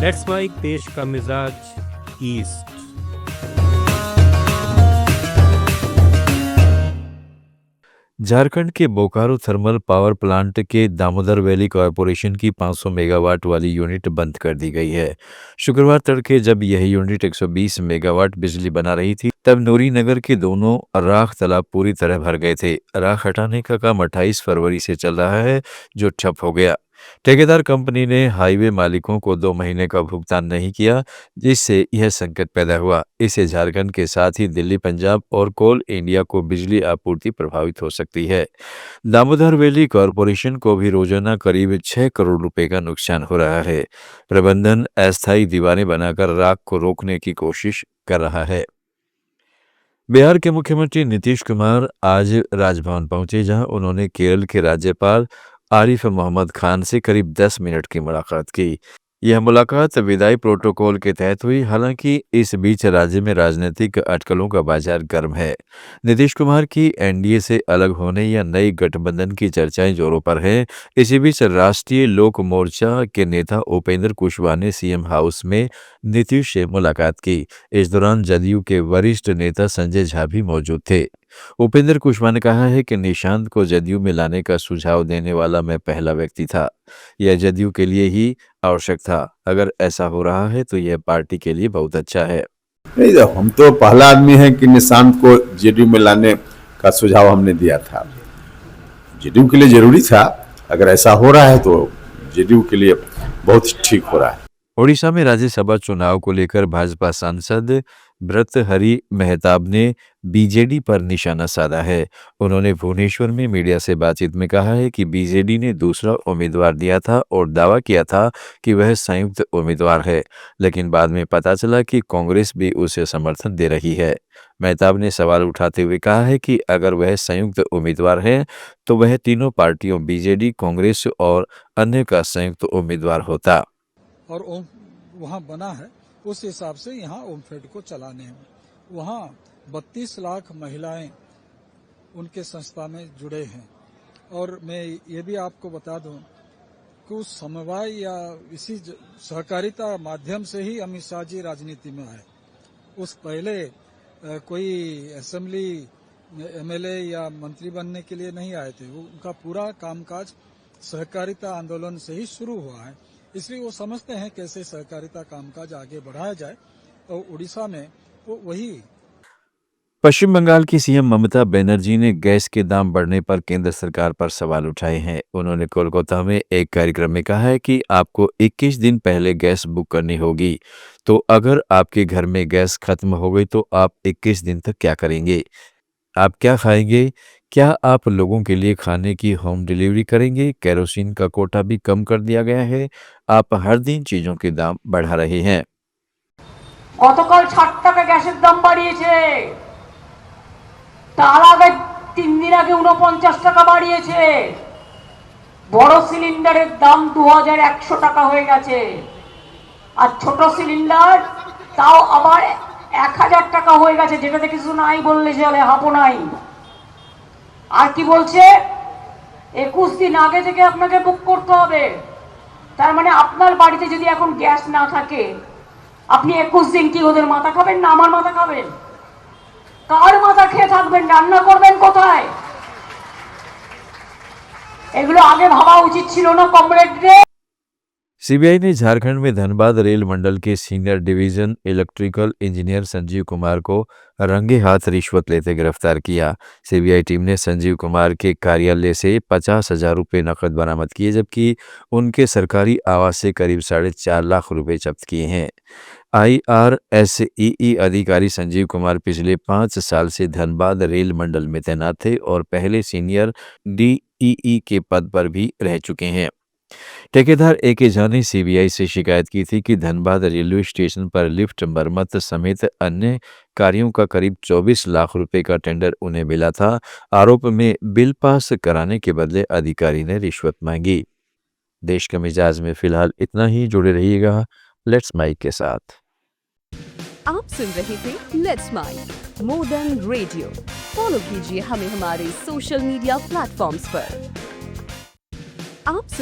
Let's mic देश का मिजाज ईस्ट। झारखंड के बोकारो थर्मल पावर प्लांट के दामोदर वैली कॉरपोरेशन की 500 मेगावाट वाली यूनिट बंद कर दी गई है। शुक्रवार तड़के जब यह यूनिट 120 मेगावाट बिजली बना रही थी, तब नूरी नगर के दोनों राख तालाब पूरी तरह भर गए थे। राख हटाने का काम 28 फरवरी से चल रहा है, जो ठप हो गया। ठेकेदार कंपनी ने हाईवे मालिकों को 2 महीने का भुगतान नहीं किया, जिससे यह संकट पैदा हुआ। इससे झारखंड के साथ ही दिल्ली, पंजाब और कोल इंडिया को बिजली आपूर्ति प्रभावित हो सकती है। दामोदर वैली कॉरपोरेशन को भी रोजाना करीब 6 करोड़ रुपए का नुकसान हो रहा है। प्रबंधन अस्थायी दीवारें बनाकर राख को रोकने की कोशिश कर रहा है। बिहार के मुख्यमंत्री नीतीश कुमार आज राजभवन पहुंचे, जहां उन्होंने केरल के राज्यपाल आरिफ मोहम्मद खान से करीब 10 मिनट की मुलाकात की। यह मुलाकात विदाई प्रोटोकॉल के तहत हुई। हालांकि इस बीच राज्य में राजनीतिक अटकलों का बाजार गर्म है। नीतीश कुमार की एनडीए से अलग होने या नई गठबंधन की चर्चाएं जोरों पर हैं। इसी बीच राष्ट्रीय लोक मोर्चा के नेता उपेंद्र कुशवाहा ने सीएम हाउस में नीतीश से मुलाकात की। इस दौरान जदयू के वरिष्ठ नेता संजय झा भी मौजूद थे। उपेंद्र कुशवाहा ने कहा है कि निशांत को जदयू में लाने का सुझाव देने वाला मैं पहला व्यक्ति था। यह जदयू के लिए ही आवश्यक था। अगर ऐसा हो रहा है तो यह पार्टी के लिए बहुत अच्छा है। नहीं, हम तो पहला आदमी है कि निशांत को जेडीयू में लाने का सुझाव हमने दिया था। जेडीयू के लिए जरूरी था। अगर ऐसा हो रहा है तो जेडीयू के लिए बहुत ठीक हो रहा है। ओडिशा में राज्यसभा चुनाव को लेकर भाजपा सांसद भर्तृहरि मेहताब ने बीजेडी पर निशाना साधा है। उन्होंने भुवनेश्वर में मीडिया से बातचीत में कहा है कि बीजेडी ने दूसरा उम्मीदवार दिया था और दावा किया था कि वह संयुक्त उम्मीदवार है, लेकिन बाद में पता चला कि कांग्रेस भी उसे समर्थन दे रही है। मेहताब ने सवाल उठाते हुए कहा है कि अगर वह संयुक्त उम्मीदवार है तो वह तीनों पार्टियों बीजेडी, कांग्रेस और अन्य का संयुक्त उम्मीदवार होता। और ओम वहाँ बना है, उस हिसाब से यहाँ ओमफेड को चलाने में वहाँ 32 लाख महिलाएं उनके संस्था में जुड़े हैं। और मैं ये भी आपको बता दूं कि उस समवाय या इसी सहकारिता माध्यम से ही अमित शाह जी राजनीति में आए। उस पहले कोई असेंबली एमएलए या मंत्री बनने के लिए नहीं आए थे। उनका पूरा कामकाज सहकारिता आंदोलन से ही शुरू हुआ है। इसलिए वो समझते हैं कैसे सहकारिता कामकाज आगे बढ़ाया जाए। और उड़ीसा में वो वही। पश्चिम बंगाल की सीएम ममता बनर्जी ने गैस के दाम बढ़ने पर केंद्र सरकार पर सवाल उठाए हैं। उन्होंने कोलकाता में एक कार्यक्रम में कहा है कि आपको 21 दिन पहले गैस बुक करनी होगी। तो अगर आपके घर में गैस खत्म हो गई तो आप 21 दिन तक क्या करेंगे? आप क्या खाएंगे? क्या आप लोगों के लिए खाने की होम डिलीवरी करेंगे? केरोसिन का कोटा भी कम कर दिया गया है। आप हर दिन चीजों के दाम बढ़ा रहे हैं। গতকাল 60 টাকা গ্যাসের দাম বাড়িয়েছে, তার আগে 3 দিন আগে 49 টাকা বাড়িয়েছে। বড় সিলিন্ডারের দাম 2100 টাকা হয়ে গেছে, আর ছোট সিলিন্ডার তাও আবার 1000 টাকা হয়ে গেছে, যেটাতে কিছু নাই বললে চলে, হাপও নাই। আর কি বলছে 21 দিন আগে থেকে আপনাকে বুক করতে হবে। তার মানে আপনার বাড়িতে যদি এখন গ্যাস না থাকে, আপনি 21 দিন কি ওদের মাথা খাবেন না আমার মাথা খাবেন? কার মাথা খেয়ে থাকবেন? রান্না করবেন কোথায়? এগুলো আগে ভাবা উচিত ছিল না কমরেডরে। सीबीआई ने झारखंड में धनबाद रेल मंडल के senior division electrical engineer Sanjeev Kumar को रंगे हाथ रिश्वत लेते गिरफ्तार किया। सीबीआई टीम ने संजीव कुमार के कार्यालय से 50,000 रुपये नकद बरामद किए, जबकि उनके सरकारी आवास से करीब 4.5 लाख रुपए जब्त किए हैं। IRSEE अधिकारी संजीव कुमार पिछले 5 साल से धनबाद रेल मंडल में तैनात थे और पहले सीनियर DEE के पद पर भी रह चुके हैं। ठेकेदार AK झा ने सीबीआई से शिकायत की थी कि धनबाद रेलवे स्टेशन पर लिफ्ट मरम्मत समेत अन्य कार्यों का करीब 24 लाख रुपए का टेंडर उन्हें मिला था। आरोप में बिल पास कराने के बदले अधिकारी ने रिश्वत मांगी। देश के मिजाज में फिलहाल इतना ही। जुड़े रहिएगा लेट्स माइक के साथ। आप सुन रहे थे let's mike more than radio. Follow कीजिए हमें हमारे सोशल मीडिया प्लेटफॉर्म्स पर। आप